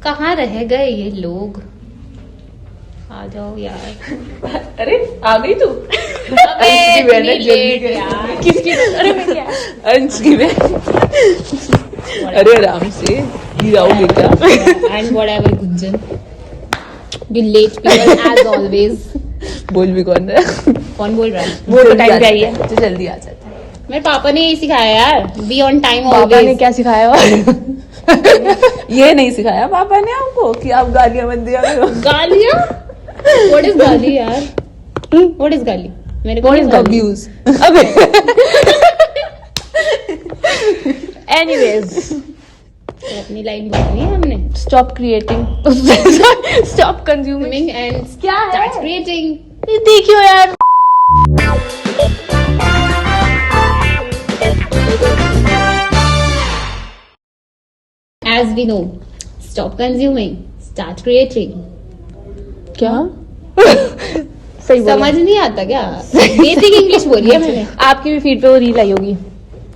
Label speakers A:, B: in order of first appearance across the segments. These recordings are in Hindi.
A: कहाँ रह गए ये लोग? आ जाओ यार।
B: अरे आ गई तू?
A: अबे इतनी लेट यार।
B: किसकी? अरे मैं क्या? अंश की बहन। अरे आराम से गिराओगे क्या?
A: And whatever Gunjan, you let people age always.
B: बोल भी कौन रहा है?
A: कौन बोल रहा है?
B: वो तो टाइम पे आई है तो जल्दी आ जाता है।
A: मेरे पापा ने यही सिखाया यार, बी ऑन टाइम
B: पापा ने
A: ऑलवेज।
B: क्या सिखाया? ये नहीं सिखाया पापा ने आपको कि आप गालियां मत दिया करो।
A: गालियां? व्हाट इज गाली यार? व्हाट इज गाली? मेरे को नहीं गाली।
B: अब्यूज।
C: अबे एनीवेज,
A: तो अपनी लाइन बोलनी है हमने।
C: Stop creating, stop consuming
A: and
C: क्या है?
A: Start creating.
C: देखियो यार,
A: As we know, stop consuming, start creating.
C: क्या सही बोला।
A: समझ नहीं आता क्या? बेसिक इंग्लिश बोली है मैंने।
C: आपकी भी फीड पे वो रील आई होगी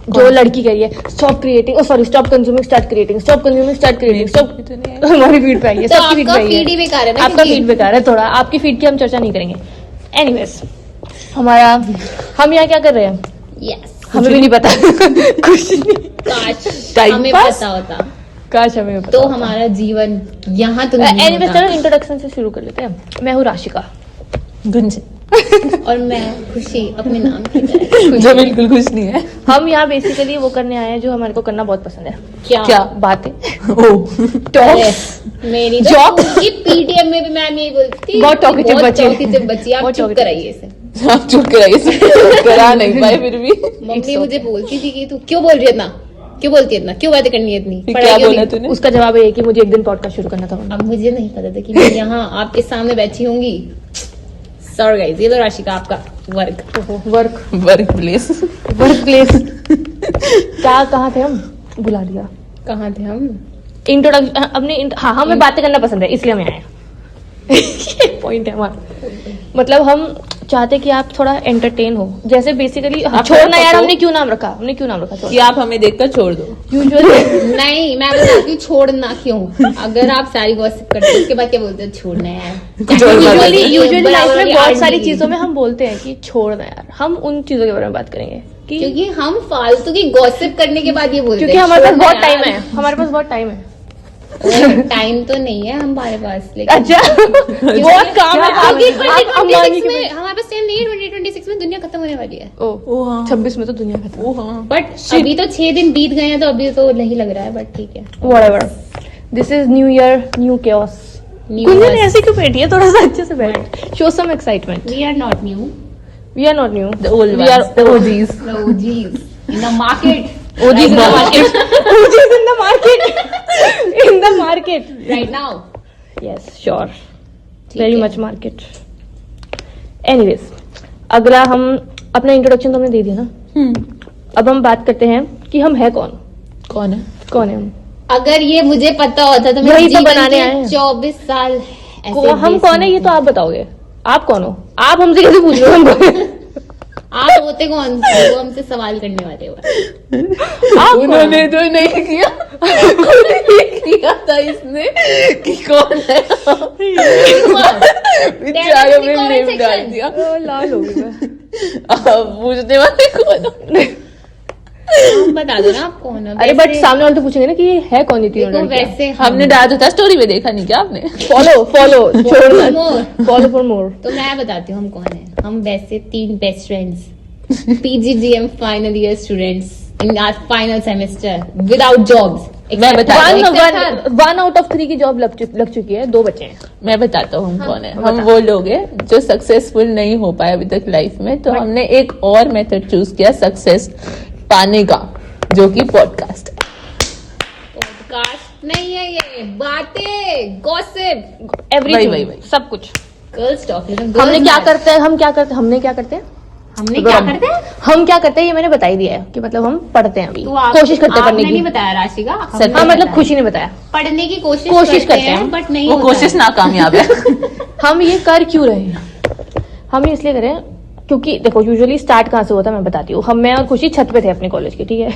C: जो लड़की कह रही है stop creating, sorry stop consuming start creating, stop consuming start creating, stop. हमारी फीड पे आई है,
A: तो
C: सबकी फीड पे
A: आपका
C: आई
A: फीड ही
C: है।
A: बेकार है ना।
C: आपका फीड बेकार है थोड़ा, आपकी फीड की हम चर्चा नहीं करेंगे। एनीवेज, हमारा हम यहाँ क्या कर रहे हैं
A: यस,
C: हमें भी नहीं पता। कुछ नहीं,
A: काश
B: Time
A: हमें
B: pass?
A: पता होता
C: काश हमें पता
A: तो
C: होता।
A: हमारा जीवन यहाँ तो नहीं
C: एनीवेज,
A: होता।
C: चलो इंट्रोडक्शन से शुरू कर लेते हैं। मैं हूँ राशिका,
B: गुंजन
A: और मैं खुशी अपने नाम की तरह।
B: जो बिल्कुल खुश नहीं है।
C: हम यहाँ बेसिकली वो करने आए हैं जो हमारे को करना बहुत पसंद है।
A: क्या?
C: बातें,
B: ओह
C: टॉक्स।
A: मेरी
C: Job?
A: की पीटीएम में भी मैम यही बोलती थी।
C: बहुत talkative बच्चे।
A: talkative बच्ची, आप
C: बहुत
A: चुप
C: talkative।
A: कराइए इसे।
B: आप चुप कराइए, करा नहीं पाए फिर भी।
A: मम्मी मुझे बोलती थी कि तू क्यों बोल रही है इतना, क्यों बोलती है इतना, क्यों बातें करनी है इतनी,
B: फिर
A: पढ़ाई
B: क्या
A: क्यों
B: बोला
A: नहीं?
B: तूने?
C: उसका जवाब है कि मुझे एक दिन पॉडकास्ट शुरू करना था।
A: अब मुझे नहीं पता था कि मैं यहाँ आपके सामने बैठी होंगी। सॉरी गाइस, ये तो राशिका आपका work.
C: Work
B: work place.
C: Work place क्या, कहाँ थे हम? भुला दिया।
A: कहाँ थे हम?
C: इंट्रोडक्शन अपने, हाँ हमें बातें करना पसंद है इसलिए हम आए हैं। ये पॉइंट है हमारा। मतलब हम चाहते कि आप थोड़ा एंटरटेन हो, जैसे बेसिकली छोड़ना यार, हमने क्यों नाम रखा
B: कि आप हमें देखकर छोड़ दो।
C: यूजुअली
A: नहीं, मैं बताती हूँ छोड़ना क्यों। अगर आप सारी गॉसिप करते हो उसके बाद क्या बोलते हो? छोड़ना है
B: कुछ और बात
A: यार।
B: नहीं।
C: यूजुअली लाइफ
A: बराबर
C: में बहुत
A: यार
C: सारी
A: नहीं।
C: चीजों में हम बोलते हैं कि छोड़ना यार, हम उन चीजों के बारे में बात करेंगे कि
A: क्योंकि हम फालतू की गॉसिप करने के बाद ये बोलते हैं
C: क्योंकि हमारे पास
A: छोड़ना
C: बहुत टाइम
A: यार।
C: है, हमारे पास बहुत टाइम है।
A: टाइम तो नहीं है हमारे पास, लेकिन
C: अच्छा बहुत काम है।
A: क्योंकि
C: आप अंबानी
A: 2026
C: के
A: में हमारे पास टाइम नहीं है। 2026 में दुनिया खत्म होने वाली है।
B: ओह हाँ।
C: 26 में तो दुनिया खत्म।
B: ओह हाँ।
A: बट अभी तो 6 दिन बीत गए हैं, तो अभी तो नहीं लग रहा है, बट ठीक है।
C: Whatever. This is New Year, new chaos.
A: New
C: Kunjan
A: us.
C: ऐसे क्यों बैठी है? थोड़ा सा अच्छे से बैठ। Show some excitement.
A: We are not new.
C: We are not new.
B: The old
C: We are
B: ones, the OGs.
A: The OGs in the market.
C: OGs in the
A: Right now.
C: market. OGs in the market. In the market.
A: Right now.
C: Yes, sure.
A: ठीक
C: Very
A: है।
C: much market. Anyways, अगला हम अपना इंट्रोडक्शन तो हमने दे दिया ना। अब हम बात करते हैं कि हम है कौन।
B: कौन है?
C: कौन है हम?
A: अगर ये मुझे पता होता तो मैं
C: यही तो
A: जीवन
C: बनाने
A: के
C: आए हैं।
A: 24 साल ऐसे
C: हम कौन है ये तो आप बताओगे। आप कौन हो? आप हमसे कैसे पूछ रहे हो? हम कौन हैं?
A: आप होते कौन वो हमसे सवाल करने वाले हो?
C: आप कौन हो?
B: उन्होंने तो नहीं किया। खुद ही किया था इसने कि कौन है। बेचारे में
A: comment
B: नेम
A: section.
B: डाल दिया।
C: लाल हो गई मैं।
B: अब पूछने वाले कौन हो?
A: हम बता दो ना आप कौन हो।
C: अरे बट सामने वाले तो पूछेंगे ना कि ये है कौन, ये तीनों
A: देखो
C: लड़कियां।
A: वैसे
B: हमने डाला तो था स्टोरी में, देखा नहीं क्या आपने?
C: फॉलो छोड़ना,
A: more.
C: Follow for more.
A: तो मैं बताती हूँ हम कौन है। हम वैसे 3 best friends, PGDM final year students in our final semester without jobs.
B: मैं बताता हूँ।
C: वन आउट ऑफ 3 की जॉब लग चुकी है, 2 बच्चे हैं।
B: मैं बताता हूँ हम कौन है। हम
C: बता।
B: वो लोग हैं जो सक्सेसफुल नहीं हो पाए अभी तक लाइफ में, तो हमने एक और मेथड चूज किया सक्सेस पाने का, जो कि पॉडकास्ट।
A: पॉडकास्ट नहीं है ये, बातें, गॉसिप,
C: एवरीथिंग,
B: वही।
C: सब कुछ।
A: Girls talk.
C: हमने क्या करते हैं, हमने क्या करते हैं,
A: हमने क्या करते हैं?
C: हम क्या करते हैं ये मैंने बता ही दिया है कि मतलब हम पढ़ते हैं अभी,
A: तो आप
C: कोशिश करते हैं पढ़ने
A: आपने
C: की।
A: नहीं बताया राशिका।
C: हाँ मतलब खुशी ने बताया।
A: पढ़ने की कोशिश
C: करते
A: करते
C: हैं,
A: हैं बट नहीं
B: वो
A: होता
B: कोशिश
A: है।
B: नाकामयाब है।
C: हम ये कर क्यों रहे हैं? हम ये इसलिए करें क्योंकि देखो यूजुअली स्टार्ट कहाँ से होता है मैं बताती हूँ। हम मैं और खुशी छत पे थे अपने कॉलेज के, ठीक है।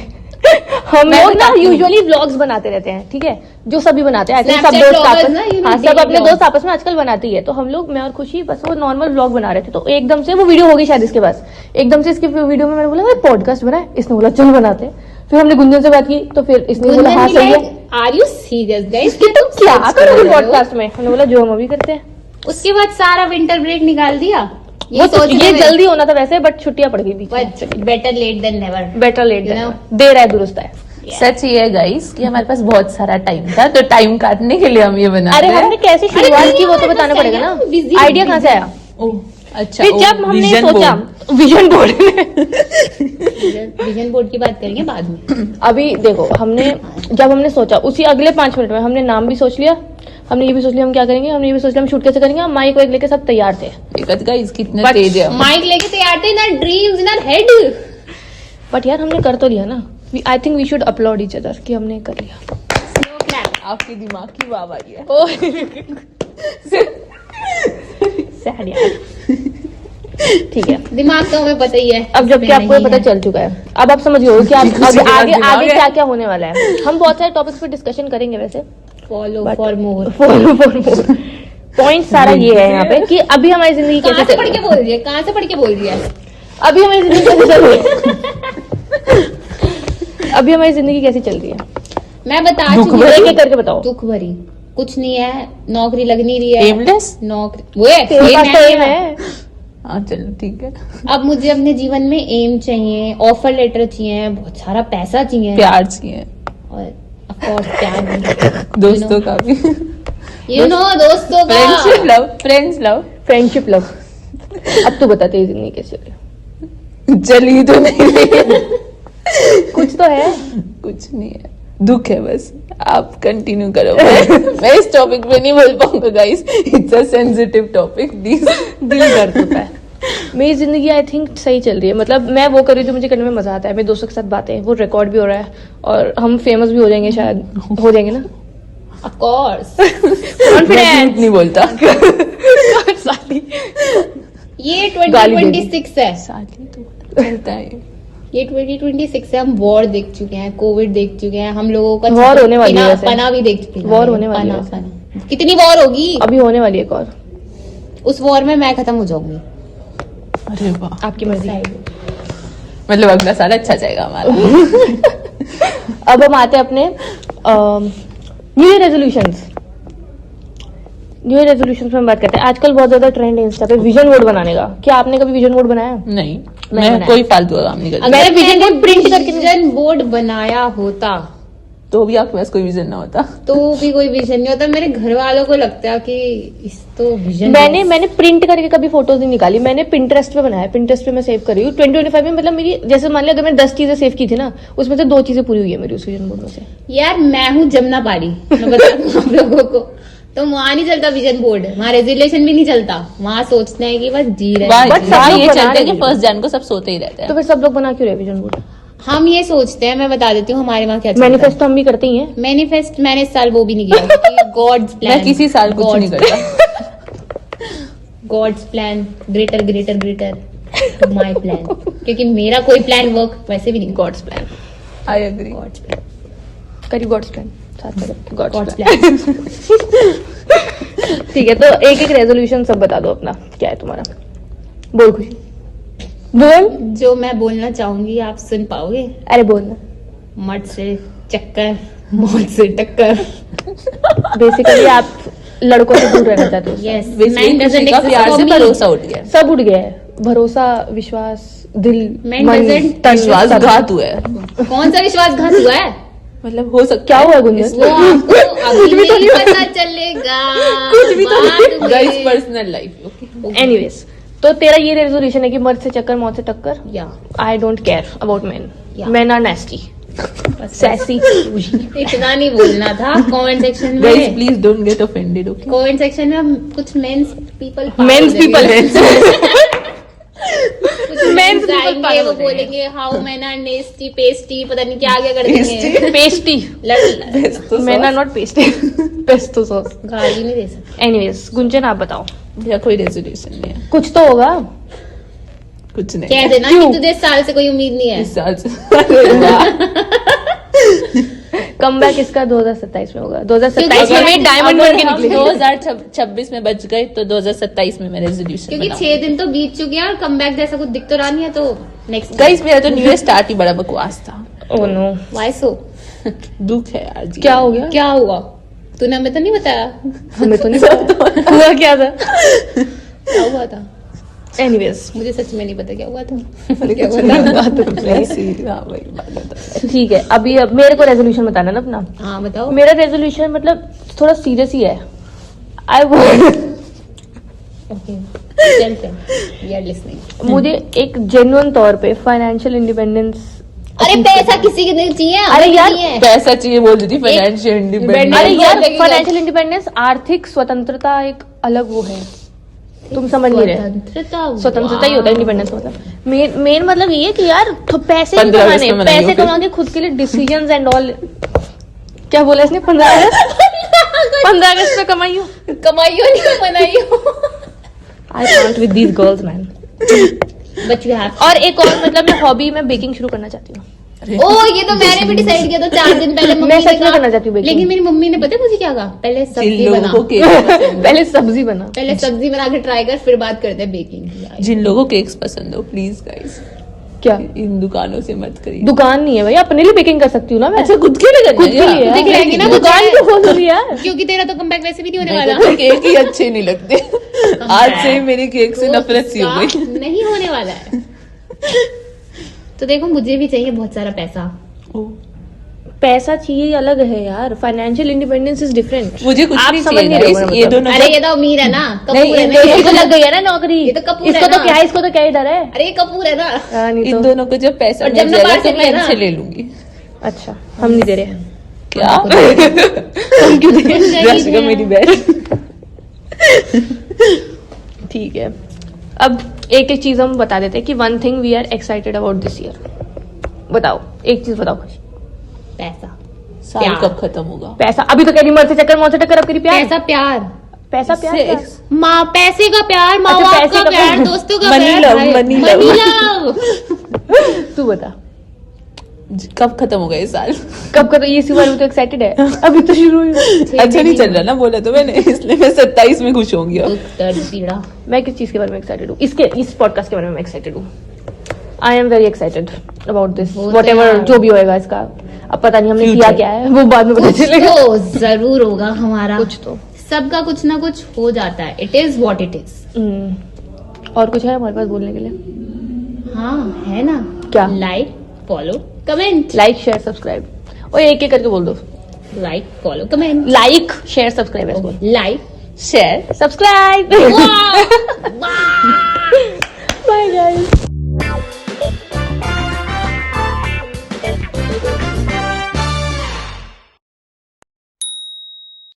C: हम
B: मैं
C: लोग ना
B: बताती हूँ।
C: यूजुअली व्लॉग्स बनाते रहते हैं, ठीक है, जो सभी बनाते हैं। I think सब
A: Snapchat
C: दोस्त
A: vloggers
C: आपस
A: ना, you know,
C: हाँ सब
A: daily
C: अपने
A: vlogs।
C: दोस्त आपस में आजकल बनाती है। तो हम लोग, मैं और खुशी, बस वो नॉर्मल व्लॉग बना रहे थे, तो एकदम से वो वीडियो हो गई शायद इसके पास। एकदम से इसकी वीडियो में मैंने बोला भाई पॉडकास्ट बना है, इसने बोला चल बनाते हैं। फिर हमने गुंजन से बात की, तो फिर इसने बोला हाँ सही है,
A: आर यू सीरियस गाइस?
C: कि तुम क्या करोगे पॉडकास्ट में। हमने बोला जो हम अभी करते हैं।
A: उसके बाद सारा विंटर ब्रेक निकाल दिया।
C: वो तो ये जल्दी होना था वैसे, बट छुट्टियां पड़ गई बीच में।
A: Better late than never.
C: Better late
A: You know?
C: देर है दुरुस्त है।
B: सच ये है गाइस कि हमारे पास बहुत सारा टाइम था, तो टाइम काटने के लिए हम ये बना
C: अरे
B: रहे हैं।
C: हमने कैसे शुरुआत
A: नहीं,
C: की वो तो
A: हमारे
C: बताना
A: पास
C: पड़ेगा
A: है
C: ना,
A: ना, busy,
C: आइडिया कहाँ से आया।
B: ओह, अच्छा।
C: फिर जब हमने
B: vision
C: सोचा
B: board।
C: Vision board
A: vision board की बात करेंगे बाद में।
C: अभी देखो, जब हमने सोचा उसी अगले 5 मिनट में हमने नाम भी सोच लिया, हमने ये भी सोच लिया हम क्या करेंगे, हमने ये भी सोच लिया हम शूट कैसे करेंगे, हम माइक वाइक लेके सब तैयार थे।
B: गाइस कितने
C: But
B: तेज है हम।
A: माइक लेके तैयार थे, ना ड्रीम्स ना हेड।
C: बट यार हमने कर तो लिया ना। I think we should upload each other कि हमने कर लिया।
B: आपके दिमाग की वाहवाही है।
C: सैड यार। ठीक है,
A: दिमाग तो हमें पता ही है।
C: अब जबकि आपको ये पता चल चुका है, अब आप समझ गए हो कि आप आगे आगे क्या क्या होने वाला है। हम बहुत सारे टॉपिक्स पे डिस्कशन करेंगे वैसे।
A: Follow
C: But-
A: for more.
C: Point सारा ये है यहाँ पे कि अभी हमारी जिंदगी
A: कहाँ
C: कैसे
A: से
C: चल
A: पढ़
C: रही
A: के
C: है,
A: बोल रही है? कहाँ से पढ़ के बोल रही है?
C: अभी हमारी जिंदगी कैसे चल रही है, अभी हमारी जिंदगी कैसी चल रही है,
A: मैं बता
B: दुख
A: चुकी
B: भरी?
C: एक
A: हूँ।
C: एक करके बताओ।
A: दुख भरी कुछ नहीं है, नौकरी लग नहीं रही है।
B: एमलेस।
A: नौकरी वो है,
C: तेरे
A: ये
C: पास तो
A: मैं-
C: एम है।
B: हाँ चलो ठीक है।
A: अब मुझे अपने जीवन में एम चाहिए, ऑफर लेटर चाहिए, बहुत सारा पैसा चाहिए,
B: प्यार चाहिए,
A: और ऑफ कोर्स प्यार भी।
B: दोस्तों का भी,
A: यू नो दोस्तों
B: फ्रेंडशिप
A: का।
B: Love, friends love.
C: Friendship love. अब तू बता तेरी जिंदगी कैसी चल रही है।
B: चली तो नहीं रही।
C: कुछ तो है।
B: कुछ नहीं है, दुख है बस। आप कंटिन्यू करो। मैं इस टॉपिक पे नहीं बोल पाऊंगा guys, it's a sensitive topic. Please.
C: दिल दर्द होता है। मेरी जिंदगी आई थिंक सही चल रही है, मतलब मैं वो कर रही हूँ जो मुझे करने में मजा आता है। मेरे दोस्तों के साथ बातें, वो रिकॉर्ड भी हो रहा है और हम फेमस भी हो जाएंगे, शायद हो जाएंगे ना।
A: Of course.
B: कॉन्फिडेंट नहीं बोलता।
A: ये
C: गाली दे दी।
A: 2026 है।
B: साली तो बोलता है।
A: ये 2026 है। हम वॉर देख चुके हैं, कोविड देख चुके हैं, हम लोगों का
C: War होने वाली है
A: पना-
C: वैसे।
A: पना भी देख चुके हैं।
C: War होने वाली है
A: पना-
C: वैसे।
A: पना। कितनी वॉर होगी?
C: अभी होने वाली है एक और।
A: उस वॉर में मैं खत्म हो जाऊंगी।
B: अरे वाह,
C: आपकी मर्जी।
B: मतलब अगला साल अच्छा जाएगा हमारा।
C: अब हम आते हैं अपने new year resolutions. New year resolutions में हम बात करते हैं। आजकल बहुत ज्यादा ट्रेंड है इंस्टा पे विजन बोर्ड बनाने का। क्या आपने कभी विजन बोर्ड बनाया?
B: नहीं,
C: मैं
B: मैं
C: बनाया।
B: कोई फालतू का काम नहीं करती।
C: अगर
A: अगर
C: vision
A: मैंने
C: board print करके-
A: विजन बोर्ड बनाया होता
B: तो भी आपके पास कोई विजन ना होता।
A: तो भी कोई विजन नहीं होता। मेरे घर वालों को लगता है कि इस तो विजन
C: मैंने प्रिंट करके कभी फोटोज नहीं निकाली। मैंने पिंटरेस्ट पे बनाया। पिंटरेस्ट पे मैं सेव कर रही हूँ 2025 में। मतलब मेरी, जैसे मान लिया अगर मैं 10 चीजें सेव की थी ना, उसमें से 2 चीजें पूरी हुई है मेरी उस विजन बोर्ड में से।
A: यार मैं हूँ जमुना पारी, मैं बता दूं आप लोगों को। तो वहां नहीं चलता विजन बोर्ड, वहां रेजोल्यूशन भी नहीं चलता। वहां सोचते हैं कि बस जी रहे
B: वहाँ
A: हैं,
C: But
A: जी
C: सब
A: रहे
B: वहाँ
C: लोग
B: ये
C: बना
B: चलता है
C: रहे
B: कि
C: हैं।
B: 1 जनवरी को सब सोते ही रहते
C: तो
B: हैं।
C: फिर सब लोग बना क्यों रहे विजन बोर्ड?
A: हैं। हम ये सोचते हैं, मैं बता देती हूँ हमारे वहाँ क्या चलता है।
C: मैनिफेस्टो हम भी करते ही हैं।
A: मैनिफेस्ट मैंने इस साल वो भी नहीं किया। God's plan.
B: मैं किसी साल कुछ नहीं करता।
A: God's plan, greater greater greater my plan. क्योंकि मेरा कोई प्लान वर्क वैसे भी नहीं।
C: God's plan.
B: I agree.
A: God's plan,
C: करी गॉड्स प्लान साथ में
A: गॉड्स
C: गॉड्स
A: प्लान।
C: ठीक है, तो एक एक रेजोल्यूशन सब बता दो अपना, क्या है तुम्हारा? बोल खुशी, बोल।
A: जो मैं बोलना चाहूंगी आप सुन पाओगे।
C: अरे बोल ना।
A: मर्द से चक्कर, मौत से टक्कर।
C: बेसिकली आप लड़कों से दूर रहना चाहते हो।
A: यस,
B: बेसिकली किसी का प्यार से भरोसा उठ गया।
C: सब उठ गया है, भरोसा, विश्वास, दिल,
A: Man
C: मन,
A: doesn't-
C: तन,
B: विश्वासघात हुआ है।
A: कौन सा विश्वासघात हुआ है?
B: मतलब हो सकता
C: क्या हुआ है गुंजन?
A: वो आपको अभी नहीं पता चलेगा।
C: कुछ भी तो
A: बाद में।
B: Guys personal life.
C: एनीवेज, तो तेरा ये रेजोल्यूशन है कि मर्द से चक्कर, मौत से टक्कर।
A: या
C: I don't care about man.
A: Yeah.
C: Man are nasty, sassy.
A: इतना नहीं बोलना था। कमेंट सेक्शन
B: गाइस
A: में,
B: please don't get offended, okay?
A: Comment section में हम कुछ मेंस पीपल
C: मेंस पीपल है।
A: मेंस
C: Men's people
A: आएंगे,
C: पागल
A: वो
C: हो जाएंगे।
A: बोलेंगे how man are nasty pasty, पता नहीं क्या आगे कर देंगे।
C: Pasty. Man are not pasty. Pesto sauce.
A: गाली नहीं दे सकते।
C: एनीवेज, गुंजन आप बताओ,
B: या कोई रेजोल्यूशन नहीं है,
C: कुछ तो होगा।
B: कुछ नहीं
A: कह
B: है।
A: देना
C: क्यों?
A: कि तुझे इस साल से कोई उम्मीद नहीं है।
B: इस साल से अरे वाह।
C: कम बैक इसका 2027 में होगा। 2027 में मैं डायमंड बन के
B: हम
C: निकली।
B: 2026 में बच गए तो 2027 में मैं रेजोल्यूशन
A: क्योंकि 6 दिन तो बीत चुके हैं और कम बैक जैसा कुछ दिख तो रहा नहीं है, तो नेक्स्ट
B: गाइस मेरा तो न्यू ईयर स्टार्ट ही बड़ा बकवास था।
C: ओह नो,
A: वाई सो?
B: दुख है यार जी।
C: क्या हो गया?
A: क्या हुआ? तूने हमें तो नहीं बताया
C: हमें तो नहीं पता हुआ क्या था।
A: क्या हुआ था।
C: एनीवेज,
A: मुझे सच में नहीं पता क्या हुआ था।
C: क्या ठीक है, अभी अब मेरे को रेजोल्यूशन बताना ना अपना।
A: हाँ बताओ।
C: मेरा रेजोल्यूशन मतलब थोड़ा सीरियस ही है। आई वो
A: ओके, वी आर लिसनिंग।
C: मुझे एक जेन्युइन तौर पे फाइनेंशियल इंडिपेंडेंस।
A: अरे पैसा किसी के नहीं चाहिए,
C: अरे
A: हमें
C: यार,
A: चाहिए।
B: पैसा चाहिए बोल रही थी, फाइनेंशियल इंडिपेंडेंस।
C: अरे यार,
A: लगेगा।
C: फाइनेंशियल इंडिपेंडेंस, आर्थिक स्वतंत्रता एक अलग वो है, तुम समझ नहीं रहे। स्वतंत्रता ही होता है इंडिपेंडेंस मतलब। मेन मतलब ये है कि यार पैसे नहीं
B: 15 अगस्त
C: कमाने,
B: में मनाइयो
C: पैसे
B: फिर।
C: कमा के खुद के लिए डिसीजंस एंड ऑल। क्या बोला इसने? 15 अगस्त पे कमाइयो।
A: कमाइयो नहीं मनाइयो।
C: I can't with these girls man.
A: But you have.
C: और एक और मतलब मैं हॉबी में बेकिंग शुरू करना चाहती हूँ।
A: ओ ये तो मैंने भी डिसाइड किया था 4 दिन पहले। मम्मी
C: मैं
A: ने
C: सच में
A: कहा-
C: करना चाहती हूँ baking।
A: लेकिन मेरी मम्मी ने पता है मुझे क्या कहा, पहले
B: जिन
A: सब्जी
B: लोगों
A: बना,
B: को केक पसंद है,
C: पहले सब्जी बना।
A: पहले सब्जी बना के ट्राई कर, फिर बात करते हैं बेकिंग की।
B: जिन लोगों को केक्स पसंद हो प्लीज गाइस
C: क्या
B: इन दुकानों से मत करिए।
C: दुकान नहीं है भाई, अपने लिए बेकिंग कर सकती हूँ ना मैं।
B: अच्छा खुद के लिए करना
C: खुद के
B: है
C: लिए
B: क्या?
A: खुद के लिए आएगी ना,
C: दुकान
A: मुझे-
C: क्यों खोल रही है यार?
A: क्योंकि तेरा तो कमबैक वैसे भी नहीं होने
B: मेरे
A: वाला।
B: को तो केक ही अच्छे नहीं लगते। आज से ही मेरी केक से नफरत सी हो गई।
A: उसका नहीं होने वाला है। तो देखो मुझे भी चाहिए बहुत सारा पैसा।
C: पैसा चाहिए अलग है यार, फाइनेंशियल इंडिपेंडेंस इज डिफरेंट।
B: मुझे कुछ
C: आप
B: नहीं
C: समझ
B: चाहिए
C: नहीं रहे
B: guys,
C: हो
B: ये
C: मतलब।
B: दोनों
A: अरे
B: जब-
A: ये तो अमीर है ना,
B: नहीं,
A: कपूर है
B: इन
A: ना
B: दोनों
A: ये।
C: इसको लग गई है ना नौकरी।
A: ये तो कपूर
C: इसको
A: है
C: तो
A: ना।
C: क्या है, इसको तो क्या ही डर है।
A: अरे ये कपूर है ना।
C: हाँ, नहीं
B: इन
C: तो
B: दोनों को जब पैसा
A: और
B: मिल
A: जब
B: जाएगा
A: नंबर
B: तो
A: से
B: मैं
A: लेना।
B: इनसे ले लूंगी।
C: अच्छा, हम नहीं दे रहे।
B: क्या
C: हम क्यों दे रहे?
B: राशिका मेरी बहन।
C: ठीक है, अब एक एक चीज हम बता देते हैं कि one thing we are excited about this year. बताओ, एक चीज बताओ खुशी।
A: पैसा।
B: साल
A: प्यार।
B: कब खत्म होगा?
C: पैसा अभी तो कह रही, मर से चक्कर मौत से टक्कर, अब करी प्यार।
A: पैसा प्यार।
C: पैसा प्यार
B: इससे
C: क्या?
A: माँ पैसे का प्यार, माँ
C: अच्छा,
A: बाप
C: पैसे
A: का
C: का
A: प्यार,
C: प्यार।
A: दोस्तों का
B: Money
A: प्यार,
B: love,
A: भाई-
B: money
A: money
B: love।
A: love।
C: तू बता
B: कब खत्म होगा ये साल?
C: कब का? तो ये इसी बारे में तो एक्साइटेड है, अभी तो शुरू हुई।
B: अच्छा नहीं चल रहा ना, बोला तो मैंने, इसलिए मैं 27 में खुश होंगी अब।
A: दुख, दर्द, पीड़ा।
C: मैं किस चीज के बारे में एक्साइटेड हूँ? इस पॉडकास्ट के बारे में एक्साइटेड हूँ। I am very excited about this,
A: वो तो
C: वॉट एवर
A: यार।
C: जो भी होएगा इसका। अब पता नहीं हमने
B: Future.
C: किया क्या है, वो बाद में पता
A: कुछ
C: चलेगा।
A: तो जरूर होगा हमारा।
C: कुछ तो
A: सबका कुछ ना कुछ हो जाता है। It is what it is.
C: और कुछ है हमारे पास बोलने के लिए?
A: हाँ है ना।
C: क्या?
A: Like, follow, comment.
C: Like, share, subscribe. और एक एक करके बोल दो।
A: Like, follow, comment.
C: Like, share, subscribe.
A: Like,
B: share
C: subscribe.
A: वाह